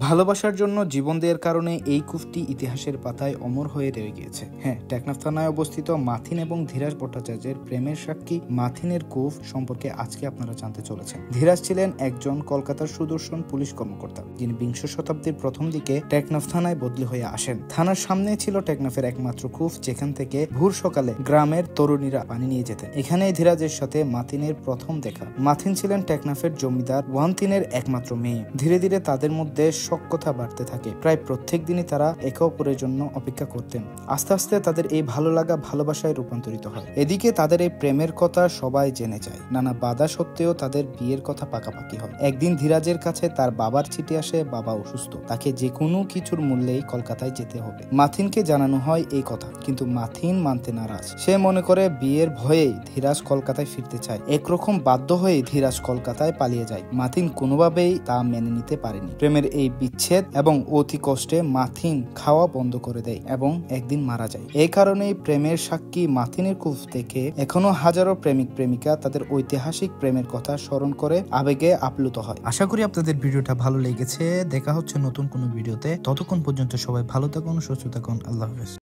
ভালোবাসার জন্য জীবন দেওয়ার কারণে এই কূপটি ইতিহাসের পাতায় অমর হয়ে রয়ে গিয়েছে। হ্যাঁ, টেকনাফ থানায় অবস্থিত মাথিন এবং ধীরাজ ভট্টাচার্যের প্রেমের সাক্ষী মাথিনের কূপ সম্পর্কে আজকে আপনারা জানতে চলেছেন। ধীরাজ ছিলেন একজন কলকাতার সুদর্শন পুলিশ কর্মকর্তা, যিনি বিংশ শতাব্দীর প্রথম দিকে টেকনাফ থানায় বদলি হয়ে আসেন। থানার সামনে ছিল টেকনাফের একমাত্র কূপ, যেখান থেকে ভোর সকালে গ্রামের তরুণীরা পানি নিয়ে যেতেন। এখানেই ধীরাজের সাথে মাথিনের প্রথম দেখা। মাথিন ছিলেন টেকনাফের জমিদার ওয়ান্তিনের একমাত্র মেয়ে। ধীরে ধীরে তাদের মধ্যে কথা বাড়তে থাকে। প্রায় প্রত্যেক দিনই তারা একে অপরের জন্য অপেক্ষা করতেন। আস্তে আস্তে তাদের এই ভালো লাগা ভালোবাসায় রূপান্তরিত হয়। এদিকে তাদের এই প্রেমের কথা সবাই জেনে যায়। নানা বাধা সত্ত্বেও তাদের বিয়ের কথা পাকাপাকি হয়। একদিন ধীরাজের কাছে তার বাবার চিঠি আসে, বাবা অসুস্থ, তাকে যে কোনো কিছুর মূল্যেই কলকাতায় যেতে হবে। মাথিনকে জানানো হয় এই কথা, কিন্তু মাথিন মানতে নারাজ। সে মনে করে বিয়ের ভয়েই ধীরাজ কলকাতায় ফিরতে চায়। একরকম বাধ্য হয়ে ধীরাজ কলকাতায় পালিয়ে যায়। মাথিন কোনোভাবেই তা মেনে নিতে পারেনি। প্রেমের এই বিচ্ছেদ এবং অতি কষ্টে মাথিন খাওয়া বন্ধ করে দেয় এবং একদিন মারা যায়। এই কারণেই প্রেমের সাক্ষী মাথিনের কূপ থেকে এখনো হাজারো প্রেমিক প্রেমিকা তাদের ঐতিহাসিক প্রেমের কথা স্মরণ করে আবেগে আপ্লুত হয়। আশা করি আপনাদের ভিডিওটা ভালো লেগেছে। দেখা হচ্ছে নতুন কোনো ভিডিওতে। ততক্ষণ পর্যন্ত সবাই ভালো থাকুন, সুস্থ থাকুন। আল্লাহ হাফেজ।